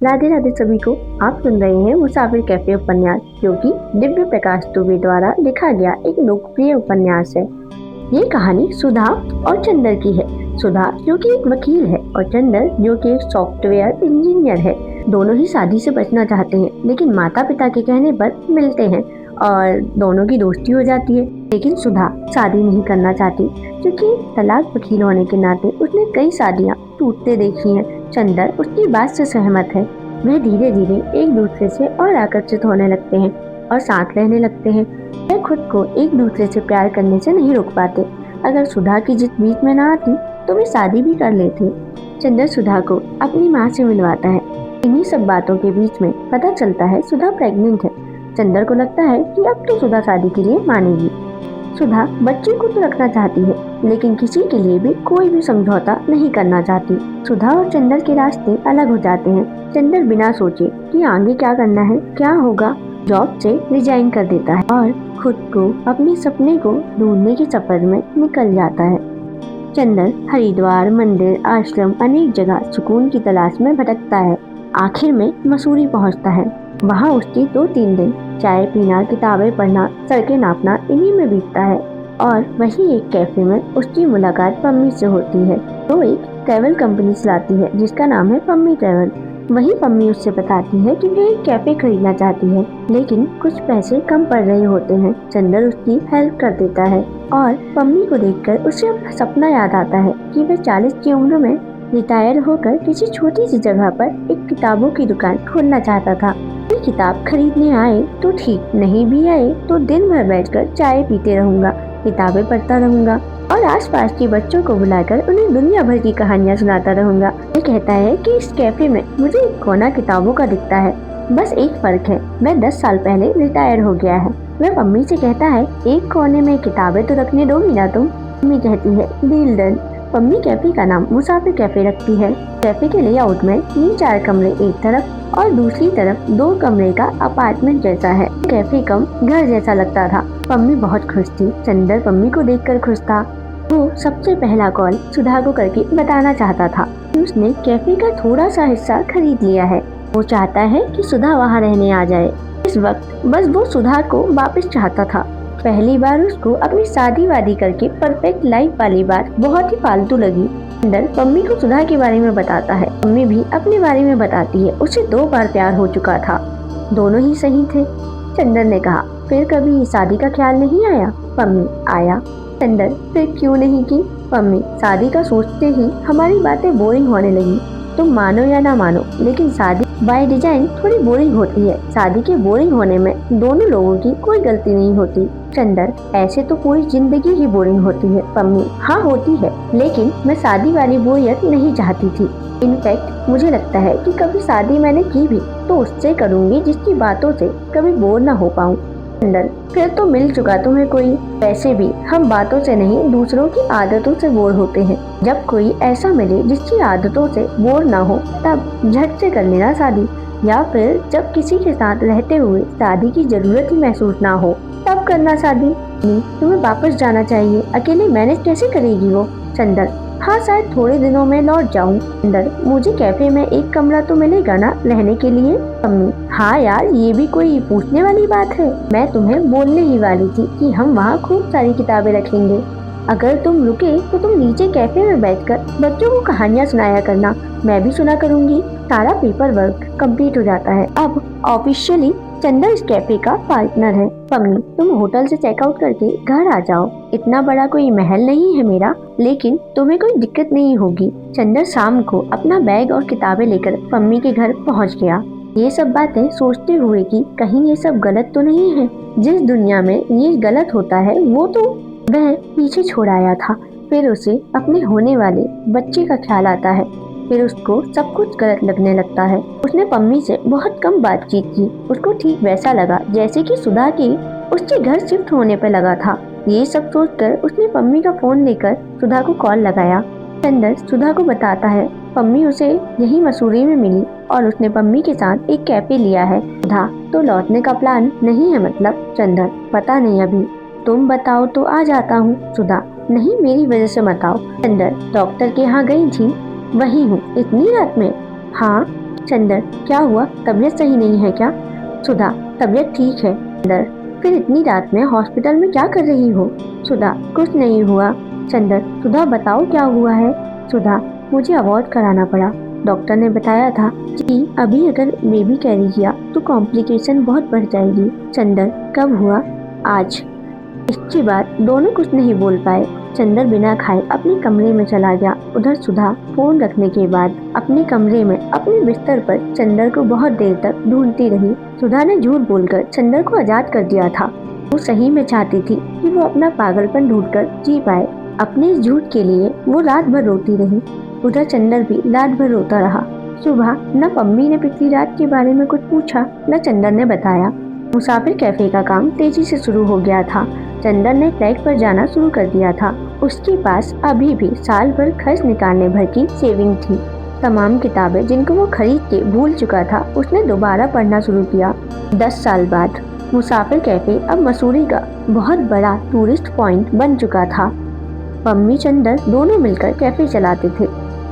राधे राधे सभी को। आप सुन रहे हैं मुसाफिर कैफे उपन्यास, जो कि दिव्य प्रकाश दुबे द्वारा लिखा गया एक लोकप्रिय उपन्यास है। ये कहानी सुधा और चंदर की है। सुधा जो कि एक वकील है और चंदर जो कि एक सॉफ्टवेयर इंजीनियर है। दोनों ही शादी से बचना चाहते हैं, लेकिन माता पिता के कहने पर मिलते हैं और दोनों की दोस्ती हो जाती है। लेकिन सुधा शादी नहीं करना चाहती, क्योंकि तलाक वकील होने के नाते उसने कई शादियां टूटते देखी हैं। चंदर उसकी बात से सहमत है। वह धीरे धीरे एक दूसरे से और आकर्षित होने लगते हैं और साथ रहने लगते हैं। वह खुद को एक दूसरे से प्यार करने से नहीं रोक पाते। अगर सुधा की जिद बीच में ना आती तो वे शादी भी कर लेते। चंदर सुधा को अपनी माँ से मिलवाता है। इन्हीं सब बातों के बीच में पता चलता है सुधा प्रेग्नेंट है। चंदर को लगता है कि अब तो सुधा शादी के लिए मानेगी। सुधा बच्चे को तो रखना चाहती है, लेकिन किसी के लिए भी कोई भी समझौता नहीं करना चाहती। सुधा और चंदर के रास्ते अलग हो जाते हैं। चंदर बिना सोचे कि आगे क्या करना है, क्या होगा, जॉब से रिजाइन कर देता है और खुद को अपने सपने को ढूंढने के सफर में निकल जाता है। चंदर हरिद्वार, मंदिर, आश्रम, अनेक जगह सुकून की तलाश में भटकता है। आखिर में मसूरी पहुंचता है। वहां उसकी 2-3 दिन चाय पीना, किताबें पढ़ना, सड़कें नापना इन्हीं में बीतता है। और वहीं एक कैफे में उसकी मुलाकात पम्मी से होती है। वो एक ट्रैवल कंपनी चलाती है जिसका नाम है पम्मी ट्रैवल। वहीं पम्मी उससे बताती है कि वह एक कैफे खरीदना चाहती है, लेकिन कुछ पैसे कम पड़ रहे होते हैं। चंदर उसकी हेल्प कर देता है और पम्मी को देखकर उसे अपना सपना याद आता है कि वह 40 की उम्र में रिटायर होकर किसी छोटी सी जगह पर एक किताबों की दुकान खोलना चाहता था। कोई किताब खरीदने आए तो ठीक, नहीं भी आए तो दिन भर बैठकर चाय पीते रहूंगा, किताबें पढ़ता रहूंगा और आसपास के बच्चों को बुलाकर उन्हें दुनिया भर की कहानियां सुनाता रहूंगा। ये कहता है कि इस कैफे में मुझे एक कोना किताबों का दिखता है। बस एक फर्क है, वह 10 साल पहले रिटायर हो गया है। वह मम्मी से कहता है, एक कोने में किताबें तो रखने दोगी ना तुम? मम्मी कहती है, डील डन। मम्मी कैफे का नाम मुसाफिर कैफे रखती है। कैफे के लेआउट में 3-4 कमरे एक तरफ और दूसरी तरफ 2 कमरे का अपार्टमेंट जैसा है। कैफे कम घर जैसा लगता था। पम्मी बहुत खुश थी। चंदर पम्मी को देखकर खुश था। वो सबसे पहला कॉल सुधा को करके बताना चाहता था कि उसने कैफे का थोड़ा सा हिस्सा खरीद लिया है। वो चाहता है कि सुधा वहाँ रहने आ जाए। इस वक्त बस वो सुधा को वापस चाहता था। पहली बार उसको अपनी शादी वादी करके परफेक्ट लाइफ वाली बात बहुत ही फालतू लगी। चंदर पम्मी को सुधा के बारे में बताता है। पम्मी भी अपने बारे में बताती है। उसे 2 बार प्यार हो चुका था, दोनों ही सही थे। चंदर ने कहा, फिर कभी शादी का ख्याल नहीं आया? पम्मी, आया। चंदर, फिर क्यों नहीं की? पम्मी, शादी का सोचते ही हमारी बातें बोरिंग होने लगी। तुम मानो या ना मानो, लेकिन शादी बाय डिजाइन थोड़ी बोरिंग होती है। शादी के बोरिंग होने में दोनों लोगों की कोई गलती नहीं होती। चंदर, ऐसे तो पूरी जिंदगी ही बोरिंग होती है। पम्मी, हाँ होती है, लेकिन मैं शादी वाली बोरियत नहीं चाहती थी। इनफैक्ट मुझे लगता है कि कभी शादी मैंने की भी तो उससे करूँगी जिसकी बातों से कभी बोर ना हो पाऊँ। चंदर, फिर तो मिल चुका तुम्हें कोई। वैसे भी हम बातों से नहीं, दूसरों की आदतों से बोर होते हैं। जब कोई ऐसा मिले जिसकी आदतों से बोर ना हो, तब झट से कर लेना शादी। या फिर जब किसी के साथ रहते हुए शादी की जरूरत ही महसूस ना हो, तब करना शादी। तुम्हें वापस जाना चाहिए, अकेले मैनेज कैसे करेगी वो? चंदर, हाँ शायद थोड़े दिनों में लौट जाऊँ। चंदर, मुझे कैफे में एक कमरा तो मिलेगा ना रहने के लिए? मम्मी, हाँ यार, ये भी कोई पूछने वाली बात है। मैं तुम्हें बोलने ही वाली थी कि हम वहाँ खूब सारी किताबें रखेंगे। अगर तुम रुके तो तुम नीचे कैफे में बैठकर बच्चों को कहानियाँ सुनाया करना, मैं भी सुना करूँगी। सारा पेपर वर्क कंप्लीट हो जाता है। अब ऑफिशियली चंदर इस कैफे का पार्टनर है। पम्मी, तुम होटल से चेकआउट करके घर आ जाओ। इतना बड़ा कोई महल नहीं है मेरा, लेकिन तुम्हें कोई दिक्कत नहीं होगी। चंदर शाम को अपना बैग और किताबें लेकर पम्मी के घर पहुंच गया। ये सब बातें सोचते हुए कि कहीं ये सब गलत तो नहीं है। जिस दुनिया में ये गलत होता है वो तो वह पीछे छोड़ आया था। फिर उसे अपने होने वाले बच्चे का ख्याल आता है। फिर उसको सब कुछ गलत लगने लगता है। उसने पम्मी से बहुत कम बातचीत की। उसको ठीक वैसा लगा जैसे कि सुधा के उसके घर शिफ्ट होने पर लगा था। ये सब सोचकर उसने पम्मी का फोन लेकर सुधा को कॉल लगाया। चंदर सुधा को बताता है पम्मी उसे यही मसूरी में मिली और उसने पम्मी के साथ एक कैफे लिया है। सुधा, तो लौटने का प्लान नहीं है मतलब? चंदर, पता नहीं अभी, तुम बताओ तो आ जाता हूँ। सुधा, नहीं मेरी वजह से मत आओ। चंदर, डॉक्टर के यहाँ गई थी? वही हूँ। इतनी रात में? हाँ। चंदर, क्या हुआ? तबीयत सही नहीं है क्या? सुधा, तबीयत ठीक है। चंदर, फिर इतनी रात में हॉस्पिटल में क्या कर रही हो? सुधा, कुछ नहीं हुआ। चंदर, सुधा बताओ क्या हुआ है? सुधा, मुझे अबॉर्ट कराना पड़ा। डॉक्टर ने बताया था कि अभी अगर बेबी कैरी किया तो कॉम्प्लिकेशन बहुत बढ़ जाएगी। चंदर, कब हुआ? आज। इसके बाद दोनों कुछ नहीं बोल पाए। चंदर बिना खाए अपने कमरे में चला गया। उधर सुधा फोन रखने के बाद अपने कमरे में अपने बिस्तर पर चंदर को बहुत देर तक ढूंढती रही। सुधा ने झूठ बोलकर चंदर को आजाद कर दिया था। वो सही में चाहती थी कि वो अपना पागलपन ढूंढकर जी पाए। अपने इस झूठ के लिए वो रात भर रोती रही। उधर चंदर भी रात भर रोता रहा। सुबह न पम्मी ने पिछली रात के बारे में कुछ पूछा न चंदर ने बताया। मुसाफिर कैफे का काम तेजी से शुरू हो गया था। चंदर ने ट्रैक पर जाना शुरू कर दिया था। उसके पास अभी भी साल भर खर्च निकालने भर की सेविंग थी। तमाम किताबें जिनको वो खरीद के भूल चुका था उसने दोबारा पढ़ना शुरू किया। 10 साल बाद मुसाफिर कैफे अब मसूरी का बहुत बड़ा टूरिस्ट पॉइंट बन चुका था। पम्मी चंदर दोनों मिलकर कैफे चलाते थे।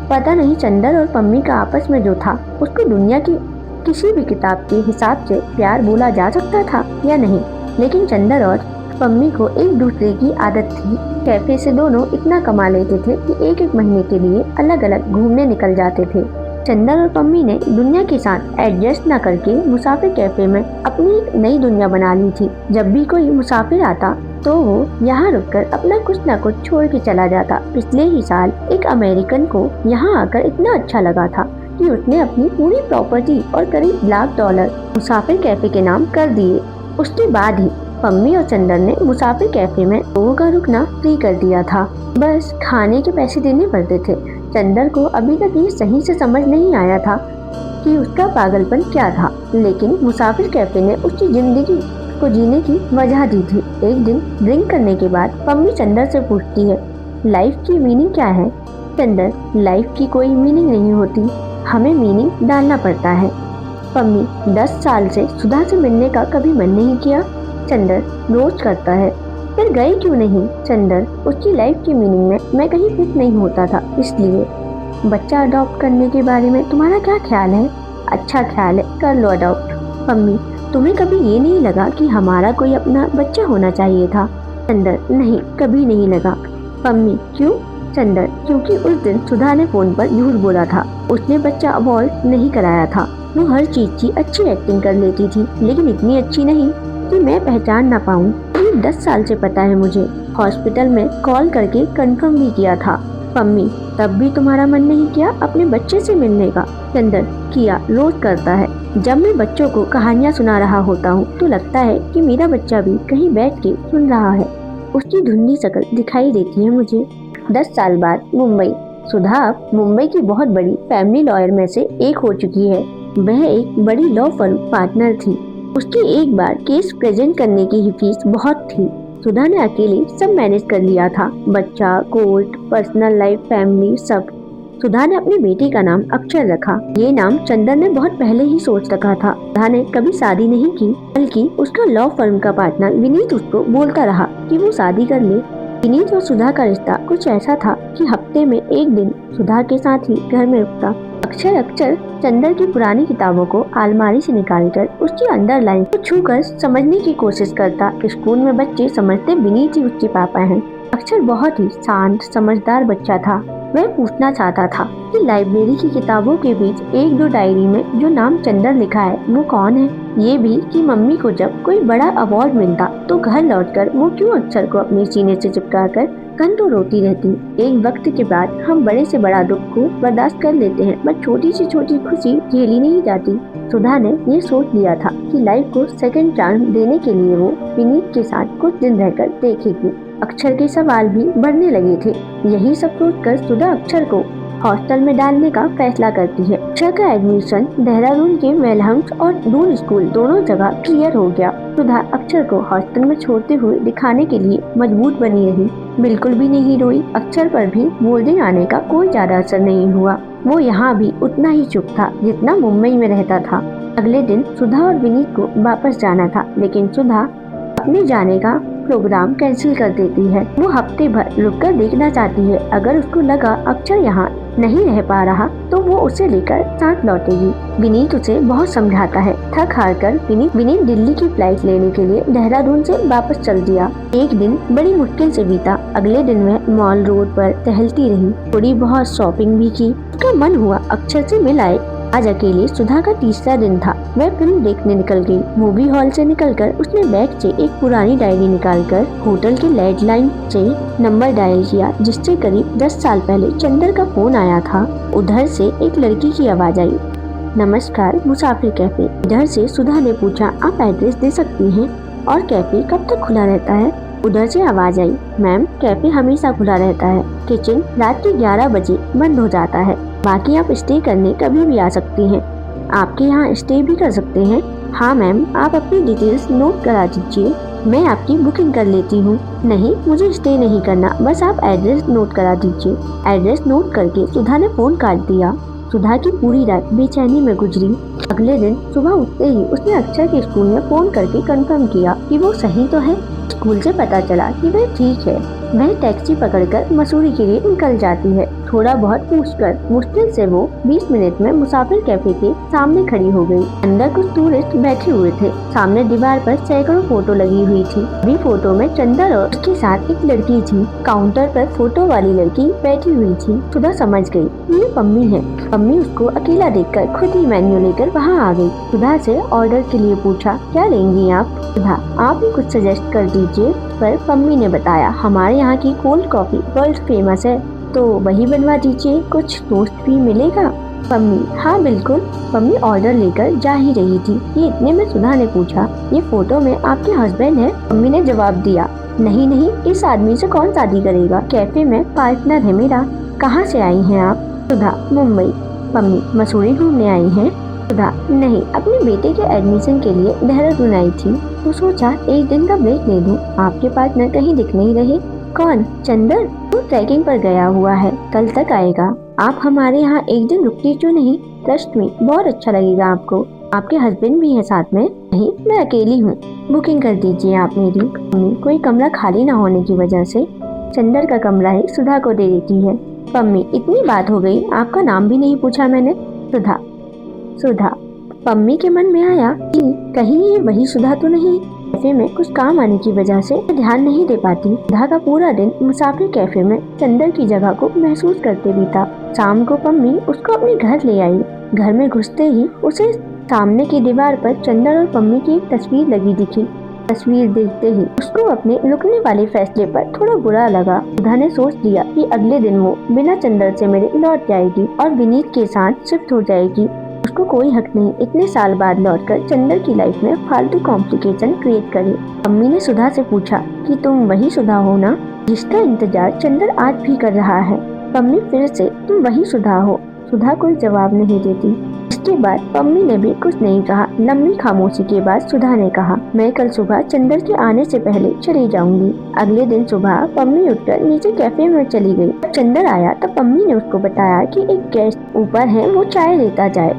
पता नहीं चंदर और पम्मी का आपस में जो था उसको दुनिया की किसी भी किताब के हिसाब से प्यार बोला जा सकता था या नहीं, लेकिन चंदर और पम्मी को एक दूसरे की आदत थी। कैफे से दोनों इतना कमा लेते थे कि एक एक महीने के लिए अलग अलग घूमने निकल जाते थे। चंदर और पम्मी ने दुनिया के साथ एडजस्ट न करके मुसाफिर कैफे में अपनी एक नई दुनिया बना ली थी। जब भी कोई मुसाफिर आता तो वो यहाँ रुककर अपना कुछ न कुछ छोड़ के चला जाता। पिछले ही साल एक अमेरिकन को यहाँ आकर इतना अच्छा लगा था कि उसने अपनी पूरी प्रॉपर्टी और करीब $1,00,000 मुसाफिर कैफे के नाम कर दिए। उसके बाद ही पम्मी और चंदर ने मुसाफिर कैफे में लोगों का रुकना फ्री कर दिया था। बस खाने के पैसे देने पड़ते थे। चंदर को अभी तक ये सही से समझ नहीं आया था कि उसका पागलपन क्या था, लेकिन मुसाफिर कैफे ने उसकी जिंदगी को जीने की वजह दी थी। एक दिन ड्रिंक करने के बाद पम्मी चंदर से पूछती है, लाइफ की मीनिंग क्या है? चंदर, लाइफ की कोई मीनिंग नहीं होती, हमें मीनिंग डालना पड़ता है। पम्मी, 10 साल से सुधा से मिलने का कभी मन नहीं किया? चंदर, रोज करता है। फिर गए क्यों नहीं? चंदर, उसकी लाइफ की मीनिंग में मैं कहीं फिट नहीं होता था, इसलिए। बच्चा अडॉप्ट करने के बारे में तुम्हारा क्या ख्याल है? अच्छा ख्याल है, कर लो अडॉप्ट। पम्मी, तुम्हें कभी ये नहीं लगा कि हमारा कोई अपना बच्चा होना चाहिए था? चंदर, नहीं, कभी नहीं लगा। पम्मी, क्यों? चंदर, क्योंकि उस दिन सुधा ने फोन पर झूठ बोला था। उसने बच्चा अबॉर्ट नहीं कराया था। वो हर चीज की अच्छी एक्टिंग कर लेती थी, लेकिन इतनी अच्छी नहीं कि मैं पहचान ना पाऊँ। ये 10 साल से पता है मुझे। हॉस्पिटल में कॉल करके कंफर्म भी किया था। पम्मी, तब भी तुम्हारा मन नहीं किया अपने बच्चे से मिलने का? चंदर, किया, रोज करता है। जब मैं बच्चों को कहानियाँ सुना रहा होता हूँ तो लगता है कि मेरा बच्चा भी कहीं बैठ के सुन रहा है। उसकी धुंधली शक्ल दिखाई देती है मुझे। 10 साल बाद मुंबई। सुधा मुंबई की बहुत बड़ी फैमिली लॉयर में से एक हो चुकी है। वह एक बड़ी लॉ फर्म पार्टनर थी। उसकी एक बार केस प्रेजेंट करने की ही फीस बहुत थी। सुधा ने अकेले सब मैनेज कर लिया था, बच्चा, कोर्ट, पर्सनल लाइफ, फैमिली, सब। सुधा ने अपने बेटे का नाम अक्षर रखा। ये नाम चंदर ने बहुत पहले ही सोच रखा था। सुधा ने कभी शादी नहीं की, बल्कि उसका लॉ फर्म का पार्टनर विनीत उसको बोलता रहा कि वो शादी कर ले। विनीत और सुधा का रिश्ता कुछ ऐसा था कि हफ्ते में एक दिन सुधा के साथ ही घर में रुकता। अक्षर चंदर की पुरानी किताबों को अलमारी से निकालकर उसकी अंडरलाइन को छूकर समझने की कोशिश करता। स्कूल में बच्चे समझते विनीत ही उसके पापा हैं। अक्षर बहुत ही शांत समझदार बच्चा था। वह पूछना चाहता था कि लाइब्रेरी की किताबों के बीच एक दो डायरी में जो नाम चंदर लिखा है वो कौन है। ये भी कि मम्मी को जब कोई बड़ा अवार्ड मिलता तो घर लौटकर वो क्यों अक्षर को अपने सीने से चिपकाकर घंटों रोती रहती। एक वक्त के बाद हम बड़े से बड़ा दुख को बर्दाश्त कर लेते हैं, पर छोटी से छोटी खुशी झेली नहीं जाती। सुधा ने ये सोच लिया था कि लाइफ को सेकंड चांस देने के लिए वो विनीत के साथ कुछ दिन रहकर देखेगी। अक्षर के सवाल भी बढ़ने लगे थे। यही सब सोचकर सुधा अक्षर को हॉस्टल में डालने का फैसला करती है। अक्षर का एडमिशन देहरादून के वेलहम्स और दून स्कूल दोनों जगह क्लियर हो गया। सुधा अक्षर को हॉस्टल में छोड़ते हुए दिखाने के लिए मजबूत बनी रही। बिल्कुल भी नहीं रोई। अक्षर पर भी बोर्डिंग आने का कोई ज्यादा असर नहीं हुआ। वो यहाँ भी उतना ही चुप था जितना मुंबई में रहता था। अगले दिन सुधा और विनीत को वापस जाना था, लेकिन सुधा अपने जाने का प्रोग्राम कैंसिल कर देती है। वो हफ्ते भर रुककर देखना चाहती है। अगर उसको लगा अक्षर यहाँ नहीं रह पा रहा तो वो उसे लेकर साथ लौटेगी। विनीत उसे बहुत समझाता है। थक हार कर विनीत दिल्ली की फ्लाइट लेने के लिए देहरादून से वापस चल दिया। एक दिन बड़ी मुश्किल से बीता। अगले दिन वह मॉल रोड पर टहलती रही, थोड़ी बहुत शॉपिंग भी की। उसका मन हुआ अक्षर से मिल आए। आज अकेले सुधा का तीसरा दिन था। वह फिल्म देखने निकल गई। मूवी हॉल से निकलकर उसने बैग से एक पुरानी डायरी निकालकर होटल के लैंडलाइन से नंबर डायल किया, जिससे करीब 10 साल पहले चंदर का फोन आया था। उधर से एक लड़की की आवाज आई, नमस्कार, मुसाफिर कैफे। इधर से सुधा ने पूछा, आप एड्रेस दे सकती हैं और कैफे कब तक खुला रहता है? उधर से आवाज आई, मैम कैफे हमेशा खुला रहता है। किचन रात के 11 बजे बंद हो जाता है। बाकी आप स्टे करने कभी भी आ सकती हैं। आपके यहाँ स्टे भी कर सकते हैं। हाँ मैम, आप अपनी डिटेल्स नोट करा दीजिए, मैं आपकी बुकिंग कर लेती हूँ। नहीं, मुझे स्टे नहीं करना, बस आप एड्रेस नोट करा दीजिए। एड्रेस नोट करके सुधा ने फोन काट दिया। सुधा की पूरी रात बेचैनी में गुजरी। अगले दिन सुबह उठते ही उसने अक्षर के स्कूल में फोन करके कंफर्म किया कि वो सही तो है। स्कूल से पता चला कि वह ठीक है। वह टैक्सी पकड़कर मसूरी के लिए निकल जाती है। थोड़ा बहुत पूछकर मुश्किल से वो 20 मिनट में मुसाफिर कैफे के सामने खड़ी हो गई। अंदर कुछ टूरिस्ट बैठे हुए थे। सामने दीवार पर सैकड़ों फोटो लगी हुई थी। अभी फोटो में चंदर और उसके साथ एक लड़की थी। काउंटर पर फोटो वाली लड़की बैठी हुई थी। सुधा समझ गई ये पम्मी है। पम्मी उसको अकेला देखकर खुद ही मेन्यू लेकर वहाँ आ गई। सुधा से ऑर्डर के लिए पूछा, क्या लेंगी आप? सुधा, आप ही कुछ सजेस्ट कर दीजिए। पर पम्मी ने बताया, हमारे यहाँ की कोल्ड कॉफी वर्ल्ड फेमस है, तो वही बनवा दीजिए। कुछ टोस्ट भी मिलेगा? पम्मी, हाँ बिल्कुल। पम्मी ऑर्डर लेकर जा ही रही थी कि इतने में सुधा ने पूछा, ये फोटो में आपके हस्बैंड है? पम्मी ने जवाब दिया, नहीं नहीं, इस आदमी से कौन शादी करेगा? कैफे में पार्टनर है मेरा। कहाँ से आई हैं आप? सुधा, मुंबई। पम्मी, मसूरी घूमने आई हैं? सुधा, नहीं, अपने बेटे के एडमिशन के लिए देहरादून आई थी, तो सोचा एक दिन का ब्रेक ले लूं। आपके पार्टनर कहीं दिख नहीं रहे। कौन? चंदर? वो ट्रैकिंग पर गया हुआ है, कल तक आएगा। आप हमारे यहाँ एक दिन रुकती क्यों नहीं? ट्रस्ट में, बहुत अच्छा लगेगा आपको। आपके हस्बैंड भी है साथ में? नहीं, मैं अकेली हूँ। बुकिंग कर दीजिए आप मेरी। कोई कमरा खाली न होने की वजह से चंदर का कमरा ही सुधा को दे देती है। पम्मी, इतनी बात हो गई, आपका नाम भी नहीं पूछा मैंने। सुधा, पम्मी के मन में आया कि कहीं ये वही सुधा तो नहीं। कैफे में कुछ काम आने की वजह से ध्यान नहीं दे पाती। सुधा का पूरा दिन मुसाफिर कैफे में चंदर की जगह को महसूस करते बीता। शाम को पम्मी उसको अपने घर ले आई। घर में घुसते ही उसे सामने की दीवार पर चंदर और पम्मी की एक तस्वीर लगी दिखी। तस्वीर देखते ही उसको अपने रुकने वाले फैसले पर थोड़ा बुरा लगा। सुधा ने सोच लिया कि अगले दिन वो बिना चंदर से मिले लौट जाएगी और विनीत के साथ शिफ्ट हो जाएगी। उसको कोई हक नहीं इतने साल बाद लौटकर चंदर की लाइफ में फालतू कॉम्प्लिकेशन क्रिएट करे। अम्मी ने सुधा से पूछा कि तुम वही सुधा हो ना, जिसका इंतजार चंदर आज भी कर रहा है? पम्मी फिर से, तुम वही सुधा हो। सुधा कोई जवाब नहीं देती। इसके बाद पम्मी ने भी कुछ नहीं कहा। लंबी खामोशी के बाद सुधा ने कहा, मैं कल सुबह चंदर के आने से पहले चली जाऊंगी। अगले दिन सुबह पम्मी उठकर नीचे कैफे में चली गई। जब चंदर आया तब पम्मी ने उसको बताया कि एक गेस्ट ऊपर है, वो चाय लेता जाए।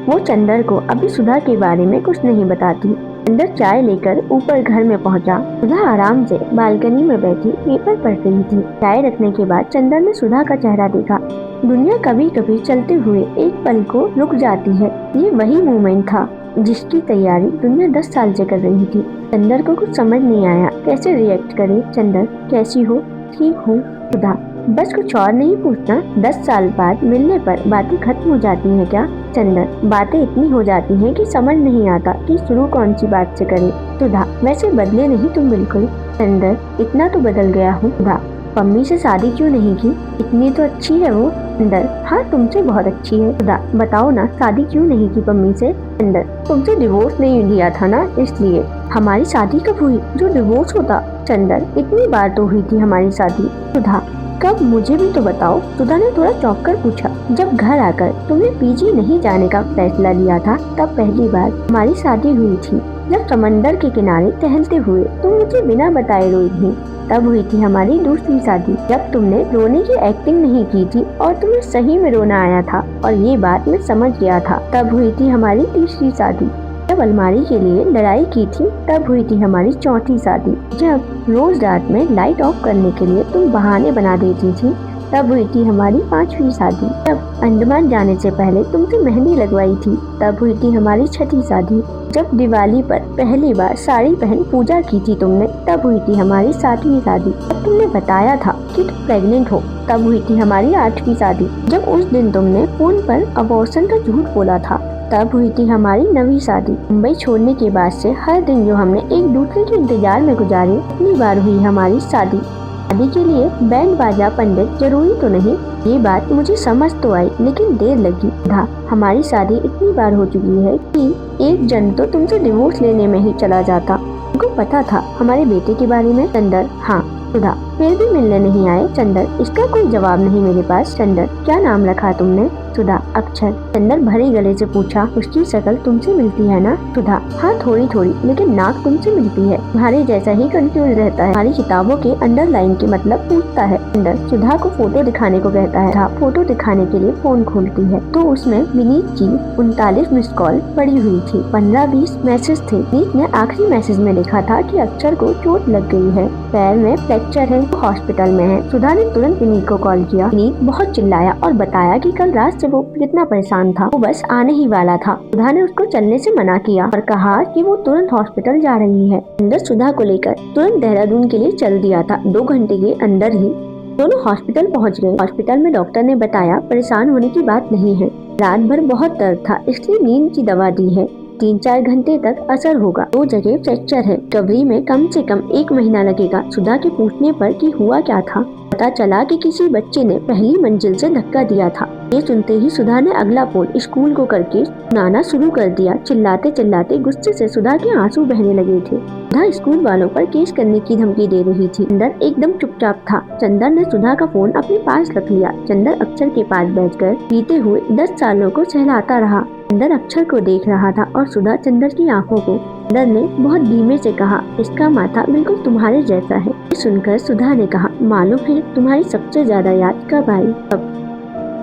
वो चंदर को अभी सुधा के बारे में कुछ नहीं बताती। चंदर चाय लेकर ऊपर घर में पहुंचा। सुधा आराम से बालकनी में बैठी पेपर पढ़ रही थी। चाय रखने के बाद चंदर ने सुधा का चेहरा देखा। दुनिया कभी कभी चलते हुए एक पल को रुक जाती है। ये वही मोमेंट था जिसकी तैयारी दुनिया 10 साल से कर रही थी। चंदर को कुछ समझ नहीं आया कैसे रिएक्ट करे। चंदर, कैसी हो? ठीक हूँ। सुधा, बस कुछ और नहीं पूछना? 10 साल बाद मिलने पर बातें खत्म हो जाती हैं क्या? चंदर, बातें इतनी हो जाती हैं कि समझ नहीं आता कि शुरू कौन सी बात से करें। सुधा, वैसे बदले नहीं तुम बिल्कुल। चंदर, इतना तो बदल गया हूँ। सुधा, पम्मी से शादी क्यों नहीं की? इतनी तो अच्छी है वो। चंदर, हाँ तुमसे बहुत अच्छी है। सुधा, बताओ ना शादी क्यों नहीं की पम्मी से? चंदर, तुमसे डिवोर्स नहीं लिया था ना, इसलिए। हमारी शादी कब हुई जो डिवोर्स होता? चंदर, इतनी बार तो हुई थी हमारी शादी। सुधा, कब? मुझे भी तो बताओ। सुधा ने थोड़ा चौंक कर पूछा। जब घर आकर तुमने पीजी नहीं जाने का फैसला लिया था तब पहली बार हमारी शादी हुई थी। जब समंदर के किनारे टहलते हुए तुम मुझे बिना बताए रोई थी, तब हुई थी हमारी दूसरी शादी। जब तुमने रोने की एक्टिंग नहीं की थी और तुम्हें सही में रोना आया था और ये बात मैं समझ गया था, तब हुई थी हमारी तीसरी शादी। जब अलमारी के लिए लड़ाई की थी तब हुई थी हमारी चौथी शादी। जब रोज रात में लाइट ऑफ करने के लिए तुम बहाने बना देती थी तब हुई थी हमारी 5वीं शादी। जब अंडमान जाने से पहले तुमसे मेहंदी लगवाई थी, तब हुई थी हमारी 6ठी शादी। जब दिवाली पर पहली बार साड़ी पहन पूजा की थी तुमने, तब हुई थी हमारी 7वीं शादी। जब तुमने बताया था कि तुम प्रेग्नेंट हो, तब हुई थी हमारी 8वीं शादी। जब उस दिन तुमने फोन पर अबॉर्शन का झूठ बोला था, तब हुई थी हमारी 9वीं शादी। मुंबई छोड़ने के बाद से हर दिन जो हमने एक दूसरे के इंतजार में गुजारे, इतनी बार हुई हमारी शादी। शादी के लिए बैंड बाजा पंडित जरूरी तो नहीं, ये बात मुझे समझ तो आई, लेकिन देर लगी था। हमारी शादी इतनी बार हो चुकी है कि एक जन तो तुमसे डिवोर्स लेने में ही चला जाता। उनको पता था हमारे बेटे के बारे में। चंदर, हाँ। सुधा, फिर भी मिलने नहीं आए। चंदर, इसका कोई जवाब नहीं मेरे पास। चंदर, क्या नाम रखा तुमने? सुधा, अक्षर। चंदर भरे गले से पूछा, उसकी शक्ल तुमसे मिलती है ना? सुधा, हाँ थोड़ी थोड़ी, लेकिन नाक तुमसे मिलती है। तुम्हारे जैसा ही कंफ्यूज रहता है। हमारी किताबों के अंडरलाइन के मतलब पूछता है। चंदर सुधा को फोटो दिखाने को कहता है। सुधा फोटो दिखाने के लिए फोन खोलती है तो उसमें विनीत की 39 मिस कॉल पड़ी हुई थी। 15-20 मैसेज थे। विनीत ने आखिरी मैसेज में लिखा था कि अक्षर को चोट लग गई है, पैर में फ्रैक्चर है, वो हॉस्पिटल में है। सुधा ने तुरंत विनीत को कॉल किया। विनीत बहुत चिल्लाया और बताया कि कल रात से वो कितना परेशान था, वो बस आने ही वाला था। सुधा ने उसको चलने से मना किया और कहा कि वो तुरंत हॉस्पिटल जा रही है। चंदर सुधा को लेकर तुरंत देहरादून के लिए चल दिया था। 2 घंटे के अंदर ही दोनों हॉस्पिटल पहुंच गए। हॉस्पिटल में डॉक्टर ने बताया परेशान होने की बात नहीं है, रात भर बहुत दर्द था इसलिए नींद की दवा दी है, 3-4 घंटे तक असर होगा। 2 जगह फ्रैक्चर है, रिकवरी में कम से कम 1 महीना लगेगा। सुधा के पूछने पर कि हुआ क्या था, पता चला कि किसी बच्चे ने पहली मंजिल से धक्का दिया था। ये सुनते ही सुधा ने अगला फोन स्कूल को करके सुनाना शुरू कर दिया। चिल्लाते चिल्लाते गुस्से से सुधा के आंसू बहने लगे थे। सुधा स्कूल वालों पर केस करने की धमकी दे रही थी। चंदर एकदम चुपचाप था। चंदर ने सुधा का फोन अपने पास रख लिया। चंदर अक्षर के पास बैठकर बीते हुए 10 सालों को सहलाता रहा। चंदर अक्षर को देख रहा था और सुधा चंदर की आंखों को। चंदर ने बहुत धीमे से कहा, इसका माथा बिल्कुल तुम्हारे जैसा है। सुनकर सुधा ने कहा, मालूम है तुम्हारी सबसे ज्यादा याद कब आई?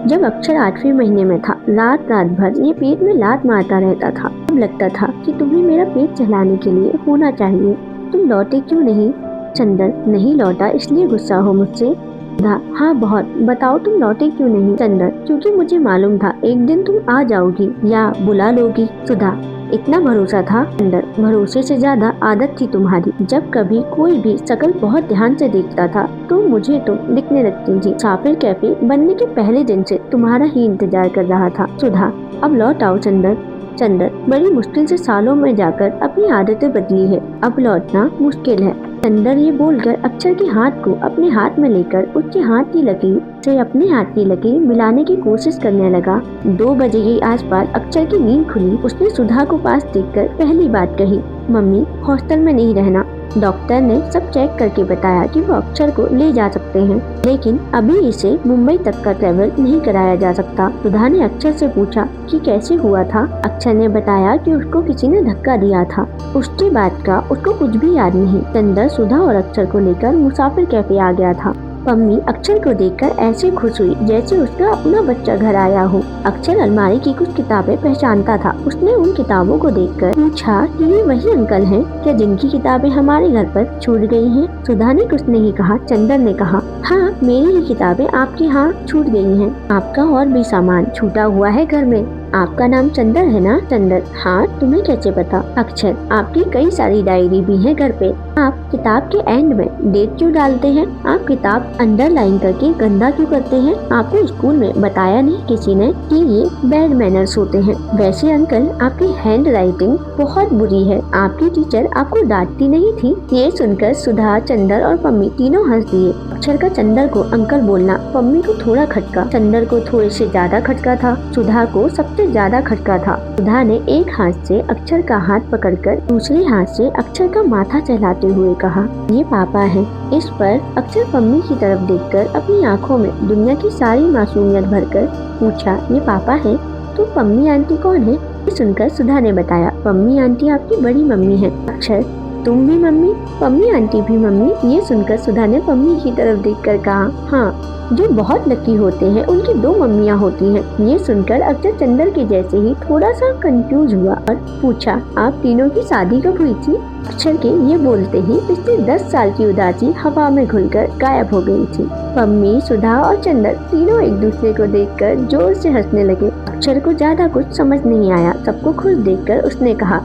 जब अक्षर 8वें महीने में था। रात भर ये पेट में लात मारता रहता था। अब लगता था कि तुम्हें मेरा पेट चलाने के लिए होना चाहिए। तुम लौटे क्यों नहीं? चंदर, नहीं लौटा इसलिए गुस्सा हो मुझसे? सुधा, हाँ बहुत। बताओ तुम लौटे क्यों नहीं? चंदर, क्योंकि मुझे मालूम था एक दिन तुम आ जाओगी या बुला लोगी। सुधा, इतना भरोसा था? चंदर, भरोसे से ज्यादा आदत थी तुम्हारी। जब कभी कोई भी शक्ल बहुत ध्यान से देखता था तो मुझे तुम दिखने लगती थी। मुसाफिर कैफे बनने के पहले दिन से तुम्हारा ही इंतजार कर रहा था। सुधा, अब लौट आओ। चंदर, बड़ी मुश्किल से सालों में जाकर अपनी आदतें बदली है, अब लौटना मुश्किल है। चंदर ये बोलकर अक्षर के हाथ को अपने हाथ में लेकर उसके हाथ की लकीर से अपने हाथ की लकीर मिलाने की कोशिश करने लगा। 2 बजे के आसपास अक्षर की नींद खुली। उसने सुधा को पास देखकर पहली बात कही, मम्मी हॉस्टल में नहीं रहना। डॉक्टर ने सब चेक करके बताया कि वो अक्षर को ले जा सकते हैं, लेकिन अभी इसे मुंबई तक का ट्रेवल नहीं कराया जा सकता। सुधा ने अक्षर से पूछा कि कैसे हुआ था। अक्षर ने बताया कि उसको किसी ने धक्का दिया था। उसके बाद का उसको कुछ भी याद नहीं। चंदर सुधा और अक्षर को लेकर मुसाफिर कैफे आ गया था। पम्मी अक्षर को देखकर ऐसे खुश हुई जैसे उसका अपना बच्चा घर आया हो। अक्षर अलमारी की कुछ किताबें पहचानता था। उसने उन किताबों को देखकर पूछा कि ये वही अंकल हैं क्या जिनकी किताबें हमारे घर पर छूट गई हैं? सुधा ने कुछ नहीं कहा। चंदर ने कहा, हाँ मेरी ही किताबें आपके यहाँ छूट गई हैं। आपका और भी सामान छूटा हुआ है घर में। आपका नाम चंदर है ना? चंदर, हाँ तुम्हें कैसे पता? अक्षर, आपकी कई सारी डायरी भी है घर पे। आप किताब के एंड में डेट क्यों डालते हैं? आप किताब अंडरलाइन करके गंदा क्यों करते हैं? आपको स्कूल में बताया नहीं किसी ने कि ये बैड मैनर्स होते हैं? वैसे अंकल आपकी हैंड राइटिंग बहुत बुरी है। आपकी टीचर आपको डांटती नहीं थी? ये सुनकर सुधा, चंदर और पम्मी तीनों हंस दिए। अक्षर का चंदर को अंकल बोलना पम्मी को थोड़ा खटका, चंदर को थोड़े से ज्यादा खटका था, सुधा को सबसे ज्यादा खटका था। सुधा ने एक हाथ से अक्षर का हाथ पकड़कर दूसरे हाथ से अक्षर का माथा चलाते हुए कहा, ये पापा है। इस पर अक्षर पम्मी की तरफ देखकर अपनी आंखों में दुनिया की सारी मासूमियत भरकर पूछा, ये पापा है? तो पम्मी आंटी कौन है? सुनकर सुधा ने बताया, पम्मी आंटी आपकी बड़ी मम्मी है। अक्षर, तुम भी मम्मी? पम्मी आंटी भी मम्मी? ये सुनकर सुधा ने पम्मी की तरफ देखकर कहा, हाँ, जो बहुत लकी होते हैं उनकी 2 मम्मियाँ होती हैं। ये सुनकर अक्षर चंदर के जैसे ही थोड़ा सा कंफ्यूज हुआ और पूछा, आप तीनों की शादी कब हुई थी? अक्षर के ये बोलते ही पिछले 10 साल की उदासी हवा में घुलकर गायब हो गई थी। पम्मी, सुधा और चंदर तीनों एक दूसरे को देखकर जोर से हंसने लगे। अक्षर को ज्यादा कुछ समझ नहीं आया। सबको खुश देखकर उसने कहा,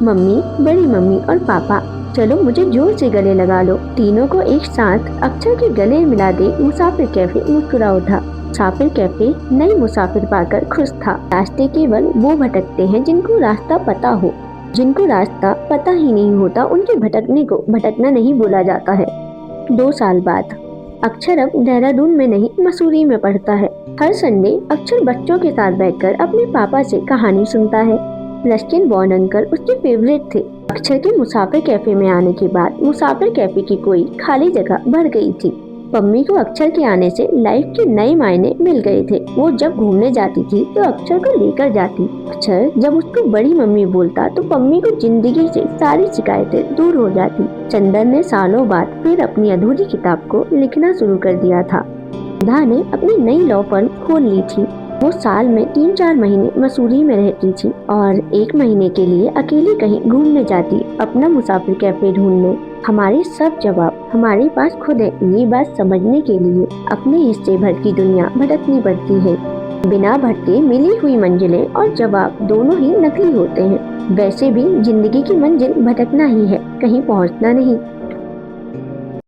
मम्मी, बड़ी मम्मी और पापा, चलो मुझे जोर से गले लगा लो। तीनों को एक साथ अक्षर के गले मिला दे मुसाफिर कैफे मुस्कुरा उठा। मुसाफिर कैफे नई मुसाफिर पाकर खुश था। रास्ते केवल वो भटकते हैं जिनको रास्ता पता हो। जिनको रास्ता पता ही नहीं होता उनके भटकने को भटकना नहीं बोला जाता है। 2 साल बाद अक्षर अब देहरादून में नहीं, मसूरी में पढ़ता है। हर संडे अक्षर बच्चों के साथ बैठकर अपने पापा से कहानी सुनता है। रस्किन बॉन्ड अंकल उसके फेवरेट थे। अक्षर के मुसाफिर कैफे में आने के बाद मुसाफिर कैफे की कोई खाली जगह भर गई थी। पम्मी को अक्षर के आने से लाइफ के नए मायने मिल गए थे। वो जब घूमने जाती थी तो अक्षर को लेकर जाती। अक्षर जब उसको बड़ी मम्मी बोलता तो पम्मी को जिंदगी से सारी शिकायतें दूर हो जाती। चंदर ने सालों बाद फिर अपनी अधूरी किताब को लिखना शुरू कर दिया था। सुधा ने अपनी नई लॉ फर्म खोल ली थी। वो साल में 3-4 महीने मसूरी में रहती थी और 1 महीने के लिए अकेली कहीं घूमने जाती, अपना मुसाफिर कैफे ढूंढने। हमारे सब जवाब हमारे पास खुद है। ये बात समझने के लिए अपने हिस्से भर की दुनिया भटकनी पड़ती है। बिना भटके मिली हुई मंजिलें और जवाब दोनों ही नकली होते हैं। वैसे भी जिंदगी की मंजिल भटकना ही है, कहीं पहुंचना नहीं।